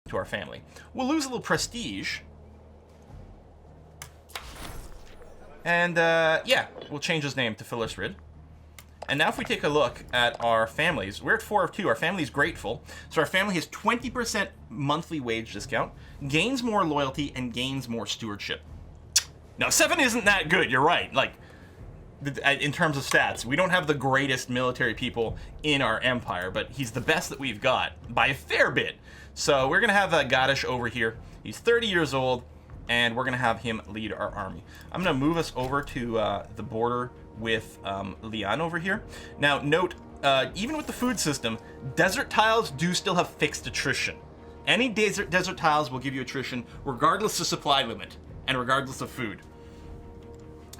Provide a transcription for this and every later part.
to our family. We'll lose a little prestige. And, yeah, we'll change his name to Philisrid. And now if we take a look at our families, we're at 4 of 2. Our family's grateful. So our family has 20% monthly wage discount, gains more loyalty, and gains more stewardship. Now, 7 isn't that good, you're right. Like, in terms of stats, we don't have the greatest military people in our empire, but he's the best that we've got by a fair bit. So we're going to have Gadish over here. He's 30 years old, and we're going to have him lead our army. I'm going to move us over to the border with Lian over here. Now, note, even with the food system, desert tiles do still have fixed attrition. Any desert tiles will give you attrition regardless of supply limit and regardless of food.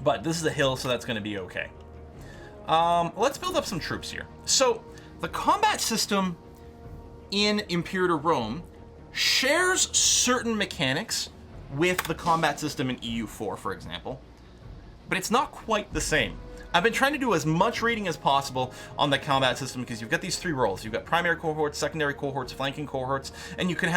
But this is a hill, so that's going to be okay. Let's build up some troops here. So, the combat system in Imperator Rome shares certain mechanics with the combat system in EU4, for example. But it's not quite the same. I've been trying to do as much reading as possible on the combat system because you've got these 3 roles. You've got primary cohorts, secondary cohorts, flanking cohorts, and you can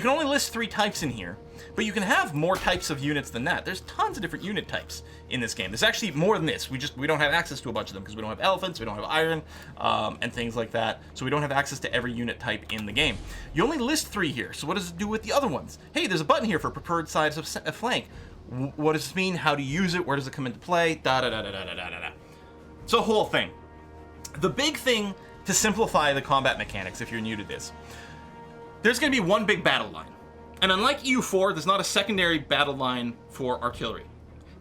only list 3 types in here, but you can have more types of units than that. There's tons of different unit types in this game. There's actually more than this. We don't have access to a bunch of them because we don't have elephants, we don't have iron, and things like that. So we don't have access to every unit type in the game. You only list 3 here. So what does it do with the other ones? Hey, there's a button here for preferred size of flank. What does this mean? How do you use it? Where does it come into play? It's a whole thing. The big thing to simplify the combat mechanics, if you're new to this, there's going to be one big battle line. And unlike EU4, there's not a secondary battle line for artillery.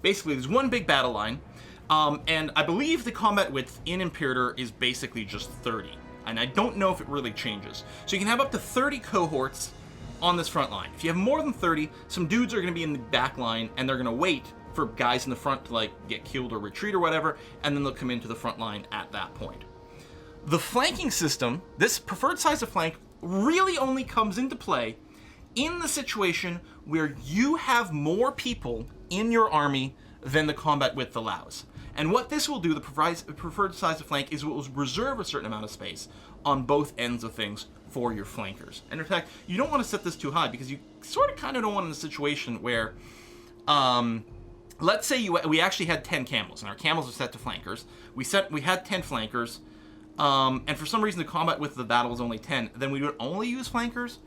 Basically, there's one big battle line, and I believe the combat width in Imperator is basically just 30. And I don't know if it really changes. So you can have up to 30 cohorts on this front line. If you have more than 30, some dudes are going to be in the back line, and they're going to wait for guys in the front to like get killed or retreat or whatever, and then they'll come into the front line at that point. The flanking system, this preferred size of flank, really only comes into play in the situation where you have more people in your army than the combat width allows. And what this will do, the preferred size of flank, is it will reserve a certain amount of space on both ends of things for your flankers. And in fact, you don't want to set this too high because you sort of kind of don't want in a situation where, let's say we actually had 10 camels, and our camels are set to flankers. We had 10 flankers, and for some reason the combat width of the battle was only 10. Then we would only use flankers.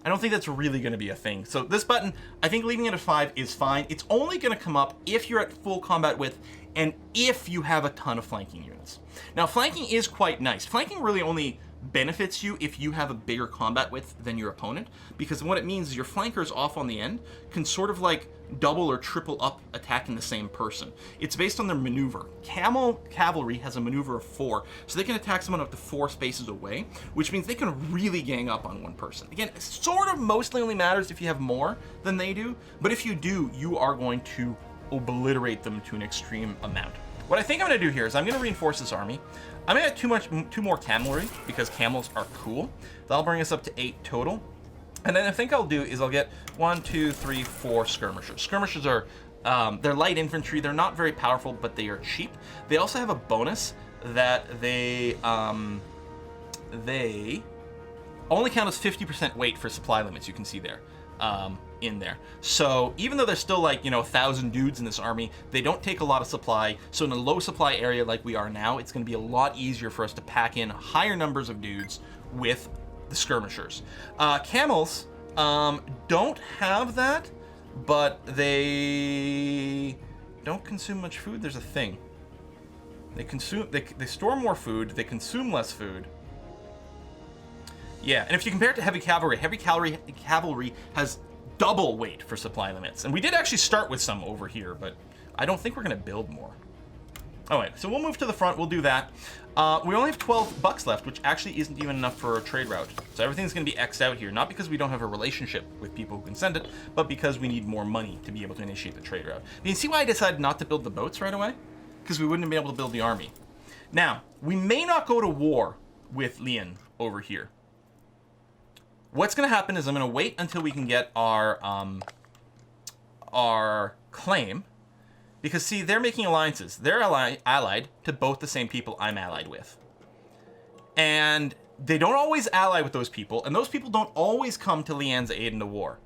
I don't think that's really going to be a thing. So this button, I think leaving it at 5 is fine. It's only going to come up if you're at full combat width and if you have a ton of flanking units. Now, flanking is quite nice. Flanking really only benefits you if you have a bigger combat width than your opponent, because what it means is your flankers off on the end can sort of like double or triple up attacking the same person. It's based on their maneuver. Camel cavalry has a maneuver of 4, so they can attack someone up to 4 spaces away, which means they can really gang up on one person. Again, it sort of mostly only matters if you have more than they do, but if you do, you are going to obliterate them to an extreme amount. What I think I'm going to do here is I'm going to reinforce this army. I'm going to add 2 more cavalry because camels are cool. That'll bring us up to 8 total. And then I think I'll do is I'll get 1, 2, 3, 4 skirmishers. Skirmishers are, they're light infantry. They're not very powerful, but they are cheap. They also have a bonus that they only count as 50% weight for supply limits. You can see there. In there. So even though there's still like, 1,000 dudes in this army, they don't take a lot of supply. So in a low supply area like we are now, it's going to be a lot easier for us to pack in higher numbers of dudes with the skirmishers. Camels don't have that, but they don't consume much food. There's a thing. They store more food, they consume less food. Yeah, and if you compare it to heavy cavalry has double weight for supply limits. And we did actually start with some over here, but I don't think we're going to build more. All right, so we'll move to the front. We'll do that. We only have 12 bucks left, which actually isn't even enough for a trade route. So everything's going to be X'd out here, not because we don't have a relationship with people who can send it, but because we need more money to be able to initiate the trade route. You can see why I decided not to build the boats right away? Because we wouldn't have been able to build the army. Now, we may not go to war with Lian over here. What's going to happen is I'm going to wait until we can get our claim, because see, they're making alliances. They're allied to both the same people I'm allied with. And they don't always ally with those people, and those people don't always come to Leanne's aid in the war.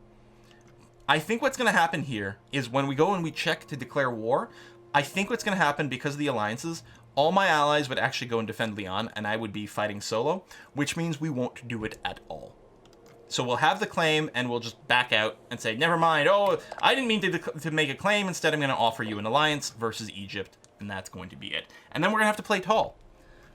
I think what's going to happen here is when we go and we check to declare war, I think what's going to happen because of the alliances, all my allies would actually go and defend Leon, and I would be fighting solo, which means we won't do it at all. So we'll have the claim, and we'll just back out and say, never mind, oh, I didn't mean to make a claim, instead I'm going to offer you an alliance versus Egypt, and that's going to be it. And then we're going to have to play tall.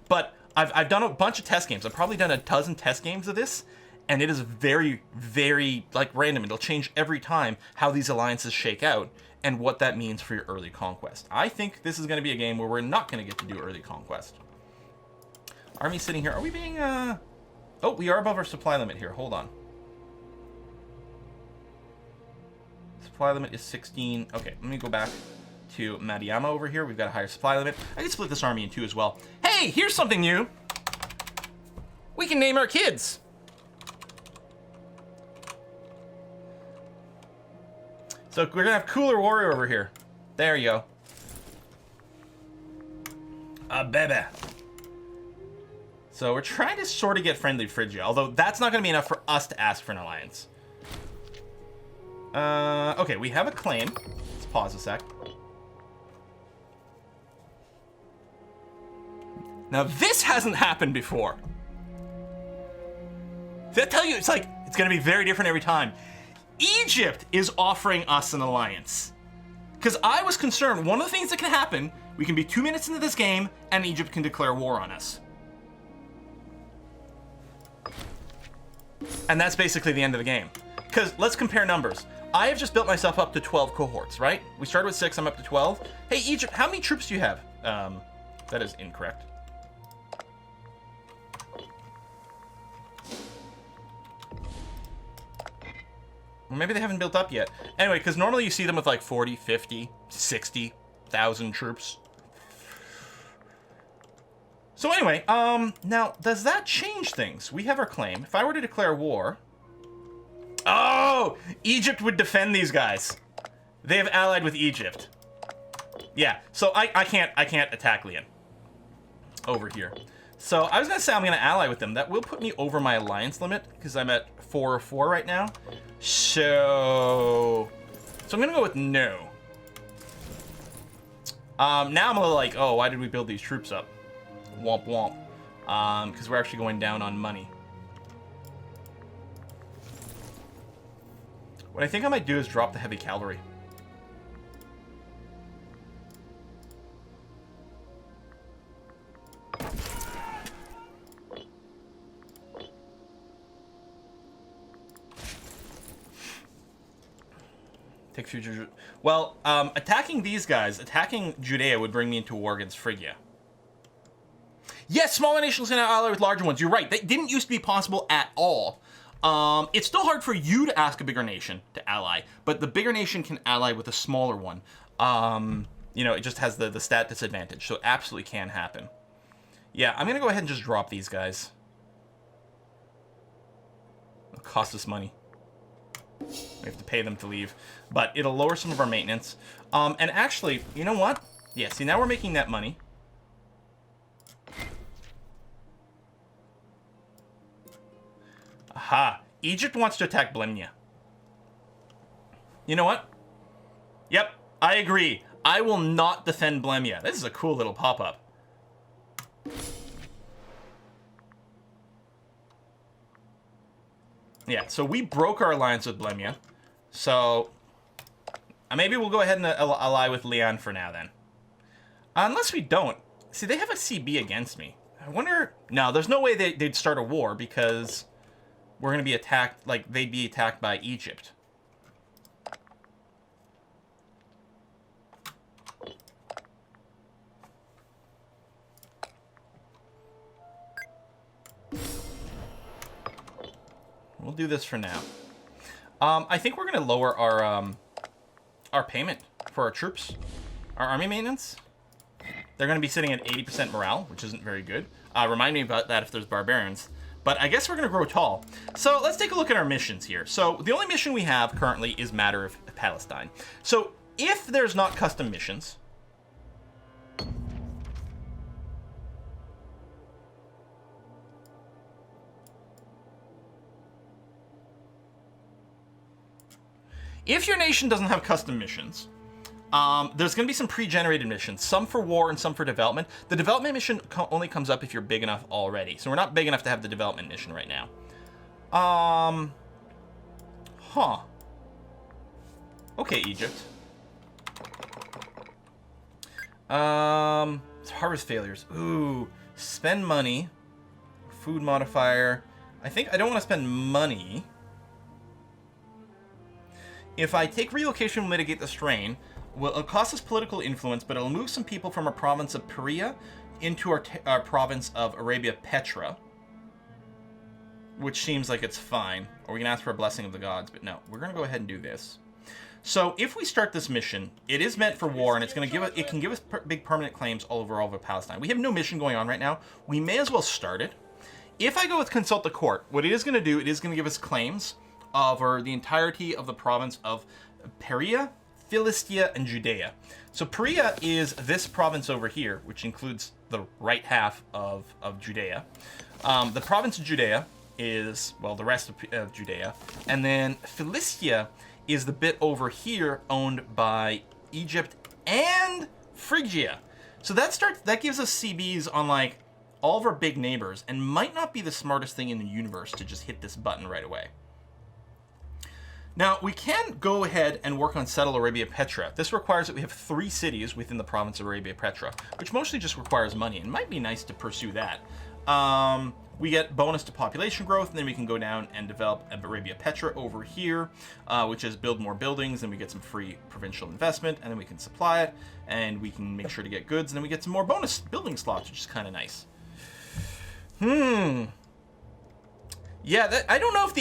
But I've done a bunch of test games. I've probably done a dozen test games of this, and it is very, very, like, random. It'll change every time how these alliances shake out and what that means for your early conquest. I think this is going to be a game where we're not going to get to do early conquest. Army sitting here. Are we being, Oh, we are above our supply limit here. Hold on. Supply limit is 16. Okay, let me go back to Madiyama over here. We've got a higher supply limit. I can split this army in two as well. Hey, here's something new. We can name our kids. So we're gonna have Cooler Warrior over here. There you go. A bebe. So we're trying to sort of get friendly Phrygia, although that's not gonna be enough for us to ask for an alliance. Okay, we have a claim. Let's pause a sec. Now this hasn't happened before. Did I tell you, it's like, it's gonna be very different every time. Egypt is offering us an alliance. Because I was concerned, one of the things that can happen, we can be 2 minutes into this game, and Egypt can declare war on us. And that's basically the end of the game. Because let's compare numbers. I have just built myself up to 12 cohorts, right? We started with 6, I'm up to 12. Hey, Egypt, how many troops do you have? That is incorrect. Or maybe they haven't built up yet. Anyway, because normally you see them with like 40, 50, 60,000 troops. So anyway, now, does that change things? We have our claim. If I were to declare war... Oh! Egypt would defend these guys. They have allied with Egypt. Yeah, so I can't attack Leon over here. So I was gonna say I'm gonna ally with them. That will put me over my alliance limit because I'm at 4 or 4 right now. So I'm gonna go with no. Now I'm a little like, oh, why did we build these troops up? Womp womp. Because we're actually going down on money. What I think I might do is drop the heavy cavalry. Take future... Well, attacking these guys, attacking Judea would bring me into war against Phrygia. Yes, smaller nations can ally with larger ones. You're right. That didn't used to be possible at all. It's still hard for you to ask a bigger nation to ally, but the bigger nation can ally with a smaller one. You know, it just has the stat disadvantage, so it absolutely can happen. Yeah, I'm going to go ahead and just drop these guys. It'll cost us money. We have to pay them to leave, but it'll lower some of our maintenance. And actually, you know what? Yeah, see, now we're making that money. Aha! Egypt wants to attack Blemnia. You know what? Yep, I agree. I will not defend Blemnia. This is a cool little pop-up. Yeah, so we broke our alliance with Blemnia. So maybe we'll go ahead and ally with Leon for now then. Unless we don't. See, they have a CB against me. I wonder... No, there's no way they'd start a war because we're going to be attacked, like, they'd be attacked by Egypt. We'll do this for now. I think we're going to lower our payment for our troops. Our army maintenance. They're going to be sitting at 80% morale, which isn't very good. Remind me about that if there's barbarians. But I guess we're going to grow tall. So let's take a look at our missions here. So the only mission we have currently is Matter of Palestine. So if there's not custom missions... If your nation doesn't have custom missions, there's going to be some pre-generated missions, some for war and some for development. The development mission only comes up if you're big enough already. So we're not big enough to have the development mission right now. Okay, Egypt. Harvest failures. Ooh, spend money. Food modifier. I think I don't want to spend money. If I take relocation, will mitigate the strain. Well, it'll cost us political influence, but it'll move some people from our province of Perea into our province of Arabia Petra, which seems like it's fine. Or we can ask for a blessing of the gods, but no, we're gonna go ahead and do this. So if we start this mission, it is meant for war, and it's gonna give us, it can give us big permanent claims all over Palestine. We have no mission going on right now. We may as well start it. If I go with consult the court, what it is gonna do, it is gonna give us claims over the entirety of the province of Perea, Philistia, and Judea. So Perea is this province over here, which includes the right half of Judea. The province of Judea is, well, the rest of Judea. And then Philistia is the bit over here owned by Egypt and Phrygia. So that gives us CBs on like all of our big neighbors, and might not be the smartest thing in the universe to just hit this button right away. Now, we can go ahead and work on settle Arabia Petra. This requires that we have 3 cities within the province of Arabia Petra, which mostly just requires money, and might be nice to pursue that. We get bonus to population growth, and then we can go down and develop Arabia Petra over here, which is build more buildings, and we get some free provincial investment, and then we can supply it, and we can make sure to get goods, and then we get some more bonus building slots, which is kind of nice. Yeah, I don't know if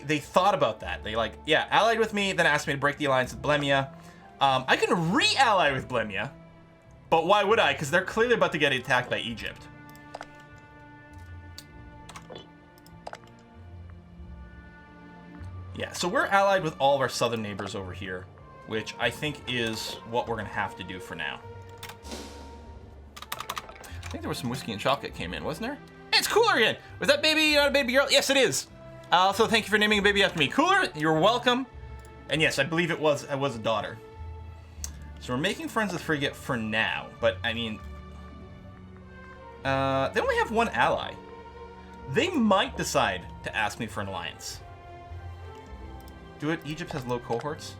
they thought about that. They allied with me, then asked me to break the alliance with Blemia. I can re-ally with Blemia, but why would I? Because they're clearly about to get attacked by Egypt. Yeah, so we're allied with all of our southern neighbors over here, which I think is what we're going to have to do for now. I think there was some whiskey and chocolate came in, wasn't there? Hey, it's Cooler again! Was that baby not a baby girl? Yes, it is! Also, thank you for naming a baby after me. Cooler, you're welcome. And yes, I believe it was a daughter. So we're making friends with Frigate for now, but I mean... they only have 1 ally. They might decide to ask me for an alliance. Do it. Egypt has low cohorts.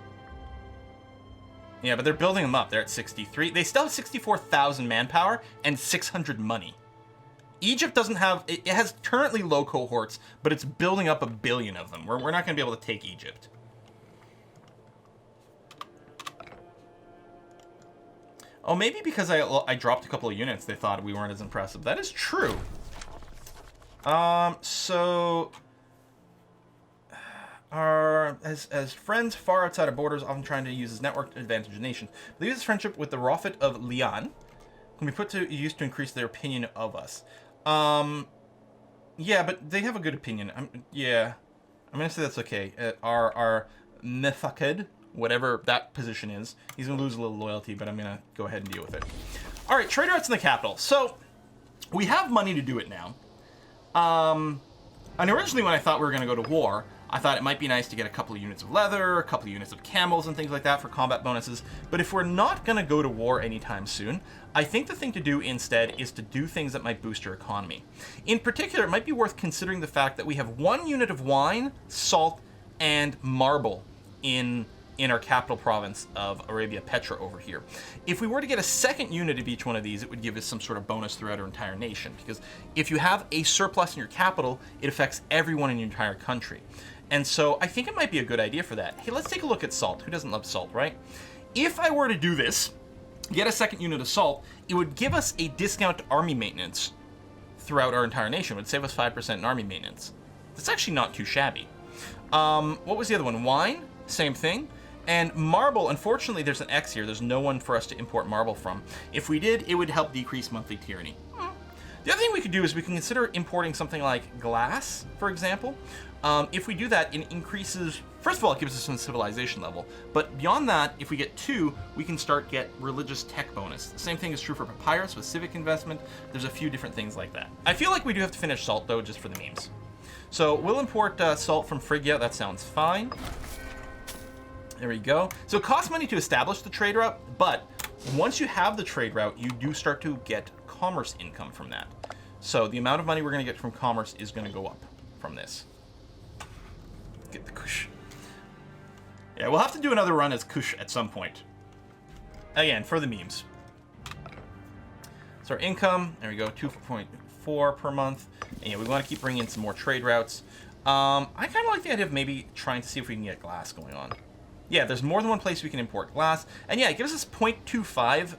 Yeah, but they're building them up. They're at 63. They still have 64,000 manpower and 600 money. Egypt doesn't have... It has currently low cohorts, but it's building up 1 billion of them. We're not going to be able to take Egypt. Oh, maybe because I dropped a couple of units, they thought we weren't as impressive. That is true. So... as friends far outside our borders, often trying to use his network to advantage the nation. Believe his friendship with the Prophet of Leon can be put to use to increase their opinion of us. Yeah, but they have a good opinion. Yeah, I'm gonna say that's okay. Our Mefaked, whatever that position is, he's gonna lose a little loyalty, but I'm gonna go ahead and deal with it. All right, trader outs in the capital. So we have money to do it now. And originally when I thought we were gonna go to war, I thought it might be nice to get a couple of units of leather, a couple of units of camels and things like that for combat bonuses. But if we're not going to go to war anytime soon, I think the thing to do instead is to do things that might boost your economy. In particular, it might be worth considering the fact that we have 1 unit of wine, salt, and marble in our capital province of Arabia Petra over here. If we were to get a 2nd unit of each one of these, it would give us some sort of bonus throughout our entire nation. Because if you have a surplus in your capital, it affects everyone in your entire country. And so I think it might be a good idea for that. Hey, let's take a look at salt. Who doesn't love salt, right? If I were to do this, get a 2nd unit of salt, it would give us a discount to army maintenance throughout our entire nation. It would save us 5% in army maintenance. That's actually not too shabby. What was the other one? Wine, same thing. And marble, unfortunately, there's an X here. There's no one for us to import marble from. If we did, it would help decrease monthly tyranny. The other thing we could do is we can consider importing something like glass, for example. If we do that, it increases... First of all, it gives us some civilization level. But beyond that, if we get 2, we can start get religious tech bonus. The same thing is true for papyrus with civic investment. There's a few different things like that. I feel like we do have to finish salt, though, just for the memes. So we'll import salt from Phrygia. That sounds fine. There we go. So it costs money to establish the trade route, but once you have the trade route, you do start to get commerce income from that. So the amount of money we're going to get from commerce is going to go up from this. Get the Kush. Yeah, we'll have to do another run as Kush at some point. Again, for the memes. So our income, there we go, 2.4 per month. And yeah, we want to keep bringing in some more trade routes. I kind of like the idea of maybe trying to see if we can get glass going on. Yeah, there's more than one place we can import glass. And yeah, it gives us 0.25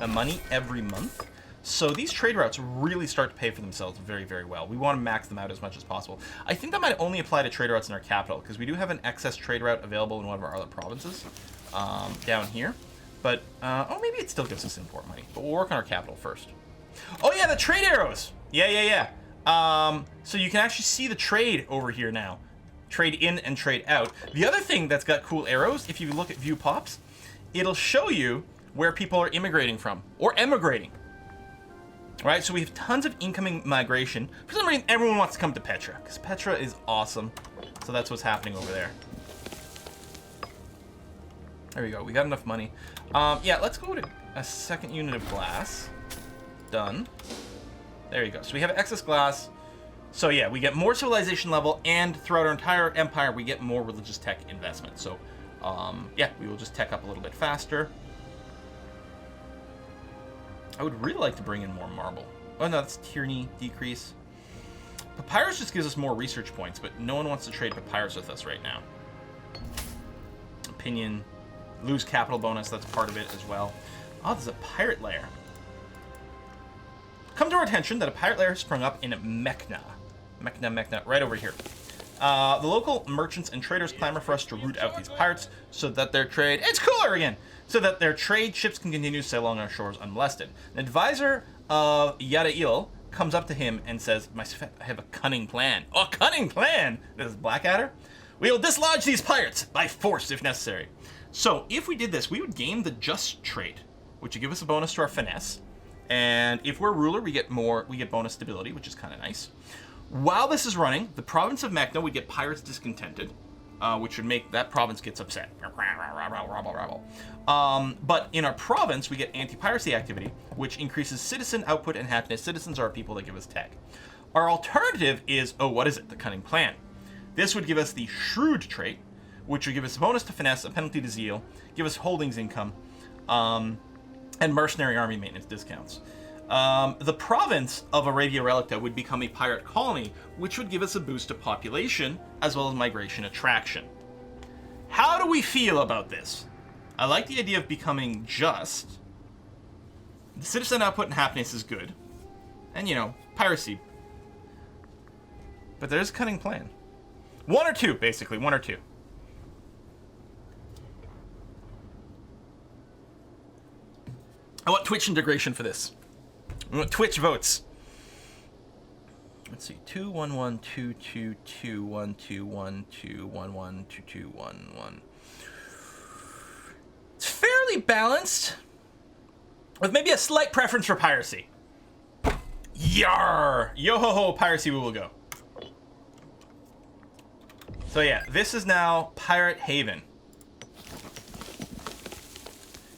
money every month. So these trade routes really start to pay for themselves very, very well. We want to max them out as much as possible. I think that might only apply to trade routes in our capital, because we do have an excess trade route available in one of our other provinces down here. But, oh, maybe it still gives us import money. But we'll work on our capital first. Oh, yeah, the trade arrows. Yeah. So you can actually see the trade over here now. Trade in and trade out. The other thing that's got cool arrows, if you look at view pops, it'll show you where people are immigrating from or emigrating. Right, so we have tons of incoming migration. For some reason, everyone wants to come to Petra, because Petra is awesome. So that's what's happening over there. There we go, we got enough money. Yeah, let's go to a second unit of glass. Done. There you go, so we have excess glass. So yeah, we get more civilization level, and throughout our entire empire, we get more religious tech investment. So, yeah, we will just tech up a little bit faster. I would really like to bring in more marble. Oh no, that's tyranny decrease. Papyrus just gives us more research points, but no one wants to trade papyrus with us right now. Opinion, lose capital bonus, that's part of it as well. Oh, there's a pirate lair. Come to our attention that a pirate lair has sprung up in Mechna. Mechna, right over here. The local merchants and traders clamor for us to root out these pirates so that their trade... It's cooler again! So that their trade ships can continue to sail along our shores unmolested. An advisor of Yadail comes up to him and says, I have a cunning plan. Oh, a cunning plan! This is Blackadder. We will dislodge these pirates by force if necessary. So, if we did this, we would gain the just trait, which would give us a bonus to our finesse. And if we're ruler, we get bonus stability, which is kind of nice. While this is running, the province of Mechna would get pirates discontented, which would make that province gets upset. But in our province, we get anti-piracy activity, which increases citizen output and happiness. Citizens are people that give us tech. Our alternative is, oh, what is it? The cunning plan. This would give us the shrewd trait, which would give us a bonus to finesse, a penalty to zeal, give us holdings income, and mercenary army maintenance discounts. The province of Arabia Relicta would become a pirate colony, which would give us a boost to population, as well as migration attraction. How do we feel about this? I like the idea of becoming just. The citizen output and happiness is good. And, you know, piracy. But there's a cunning plan. One or two, basically. One or two. I want Twitch integration for this. We want Twitch votes. Let's see. 211222121212211. It's fairly balanced, with maybe a slight preference for piracy. Yar! Yo ho ho, piracy we will go. So yeah, this is now Pirate Haven.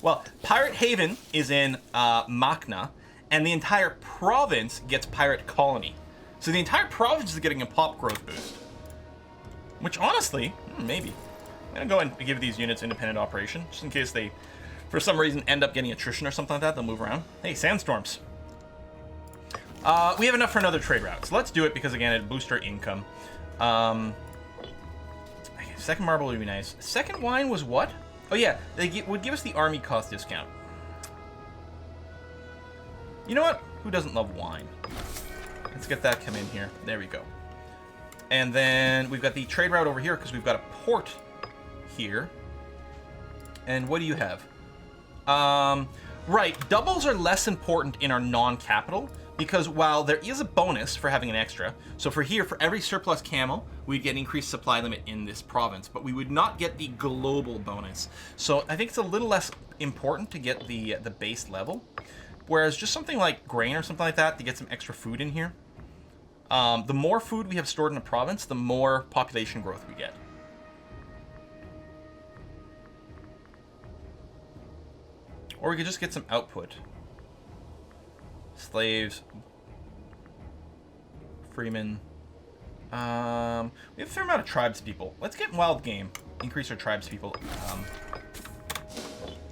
Well, Pirate Haven is in Machna, and the entire province gets Pirate Colony. So the entire province is getting a pop growth boost. Which honestly, maybe. I'm gonna go and give these units independent operation, just in case they, for some reason, end up getting attrition or something like that. They'll move around. Hey, sandstorms. We have enough for another trade route, so let's do it because, again, it boosts our income. Second marble would be nice. Second wine was what? Oh yeah, they would give us the army cost discount. You know what? Who doesn't love wine? Let's get that come in here. There we go. And then we've got the trade route over here because we've got a port here. And what do you have? Right, doubles are less important in our non-capital because while there is a bonus for having an extra, so for here, for every surplus camel, we'd get increased supply limit in this province, but we would not get the global bonus. So I think it's a little less important to get the base level, whereas just something like grain or something like that to get some extra food in here. The more food we have stored in a province, the more population growth we get. Or we could just get some output. Slaves. Freemen. We have a fair amount of tribespeople. Let's get wild game. Increase our tribespeople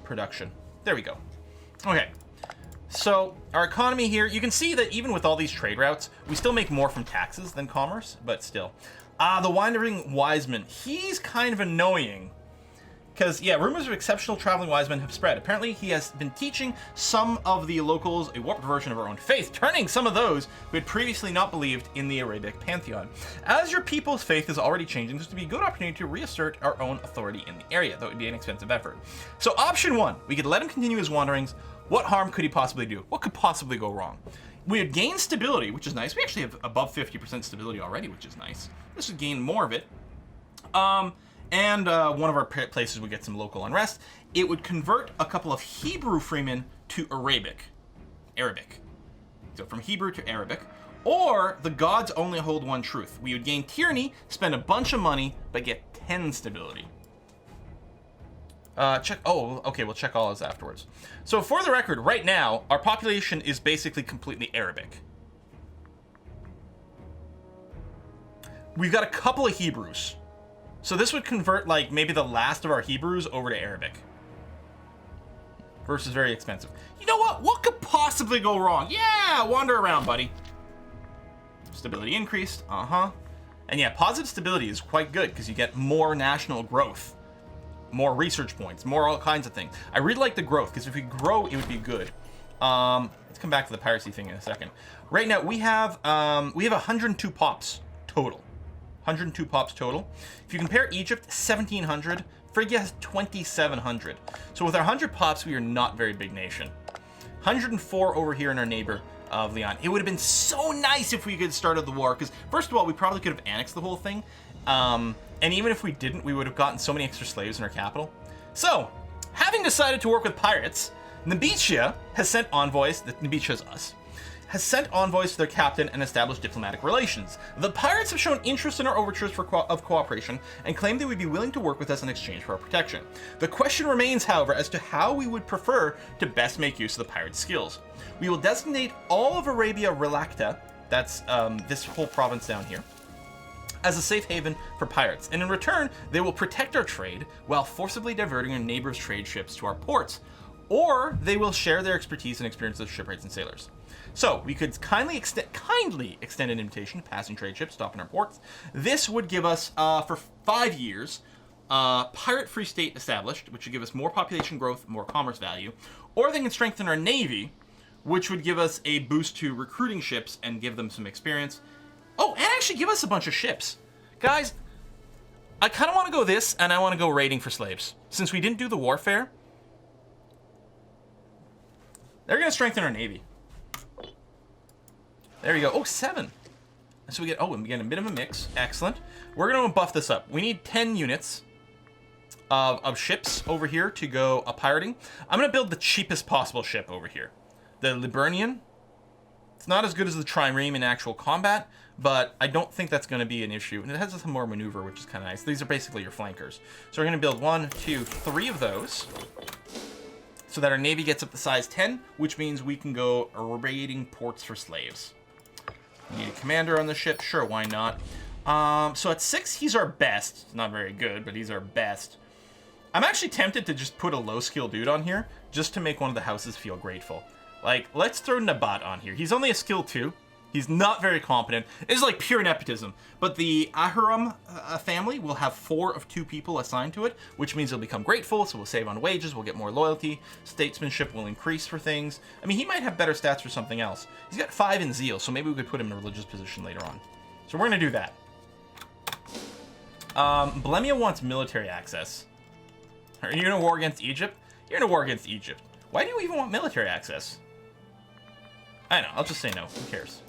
production. There we go. Okay. So, our economy here, you can see that even with all these trade routes, we still make more from taxes than commerce, but still. The Wandering Wiseman. He's kind of annoying. Because, yeah, rumors of exceptional traveling wise men have spread. Apparently, he has been teaching some of the locals a warped version of our own faith, turning some of those who had previously not believed in the Arabic pantheon. As your people's faith is already changing, this would be a good opportunity to reassert our own authority in the area, though it would be an expensive effort. So, option one, we could let him continue his wanderings. What harm could he possibly do? What could possibly go wrong? We would gain stability, which is nice. We actually have above 50% stability already, which is nice. This would gain more of it. And one of our places would get some local unrest. It would convert a couple of Hebrew freemen to Arabic. So from Hebrew to Arabic. Or the gods only hold one truth. We would gain tyranny, spend a bunch of money, but get 10 stability. Check. Oh, okay, we'll check all this afterwards. So for the record, right now, our population is basically completely Arabic. We've got a couple of Hebrews. So this would convert, like, maybe the last of our Hebrews over to Arabic. Versus very expensive. You know what? What could possibly go wrong? Yeah, wander around, buddy. Stability increased. And yeah, positive stability is quite good because you get more national growth. More research points, more all kinds of things. I really like the growth, because if we grow, it would be good. Let's come back to the piracy thing in a second. Right now, we have 102 pops total. 102 pops total. If you compare Egypt, 1,700. Phrygia has 2,700. So with our 100 pops, we are not a very big nation. 104 over here in our neighbor of Leon. It would have been so nice if we could have started the war, because first of all, we probably could have annexed the whole thing. And even if we didn't, we would have gotten so many extra slaves in our capital. So, having decided to work with pirates, Nabitia has sent envoys, Nabitia is us, has sent envoys to their captain and established diplomatic relations. The pirates have shown interest in our overtures of cooperation and claim they would be willing to work with us in exchange for our protection. The question remains, however, as to how we would prefer to best make use of the pirates' skills. We will designate all of Arabia Relacta, that's this whole province down here, as a safe haven for pirates, and in return, they will protect our trade while forcibly diverting our neighbors' trade ships to our ports, or they will share their expertise and experience with shipwrights and sailors. So, we could kindly extend an invitation to passing trade ships stopping our ports. This would give us, for 5 years, pirate-free state established, which would give us more population growth, more commerce value, or they can strengthen our navy, which would give us a boost to recruiting ships and give them some experience. Oh, and actually give us a bunch of ships. Guys, I kind of want to go this, and I want to go raiding for slaves. Since we didn't do the warfare, they're going to strengthen our navy. There you go. Oh, 7. So we get, we get a bit of a mix. Excellent. We're going to buff this up. We need 10 units of ships over here to go pirating. I'm going to build the cheapest possible ship over here. The Liburnian. It's not as good as the Trireme in actual combat, but I don't think that's going to be an issue. And it has some more maneuver, which is kind of nice. These are basically your flankers. So we're going to build 1, 2, 3 of those so that our navy gets up to size 10, which means we can go raiding ports for slaves. We need a commander on the ship. Sure, why not? So at 6, he's our best. Not very good, but he's our best. I'm actually tempted to just put a low-skill dude on here just to make one of the houses feel grateful. Like, let's throw Nabat on here. He's only a skill 2. He's not very competent. It's like pure nepotism. But the Ahiram family will have 4 of 2 people assigned to it, which means they'll become grateful, so we'll save on wages, we'll get more loyalty, statesmanship will increase for things. I mean, he might have better stats for something else. He's got 5 in zeal, so maybe we could put him in a religious position later on. So we're going to do that. Blemia wants military access. Are you in a war against Egypt? You're in a war against Egypt. Why do you even want military access? I know, I'll just say no. Who cares?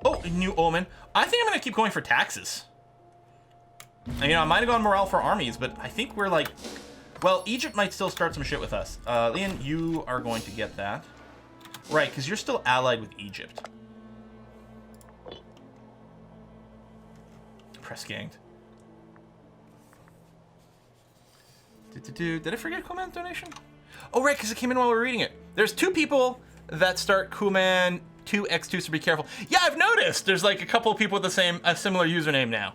Oh, New Omen. I think I'm going to keep going for taxes. You know, I might have gone morale for armies, but I think we're like... Well, Egypt might still start some shit with us. Leon, you are going to get that. Right, because you're still allied with Egypt. Press ganged. Did I forget Coolman's donation? Oh, right, because it came in while we were reading it. There's 2 people that start Coolman 2x2, so be careful. Yeah, I've noticed. There's like a couple of people with a similar username now.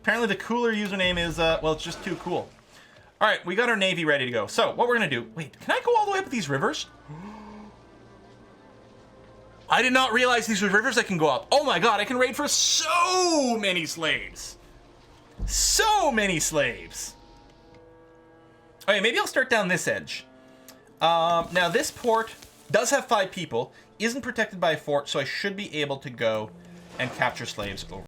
Apparently the cooler username is, well, it's just too cool. All right, we got our navy ready to go. So what we're gonna do, wait, can I go all the way up these rivers? I did not realize these were rivers that can go up. Oh my God, I can raid for so many slaves. So many slaves. Okay, maybe I'll start down this edge. Now this port does have 5 people, isn't protected by a fort, so I should be able to go and capture slaves over.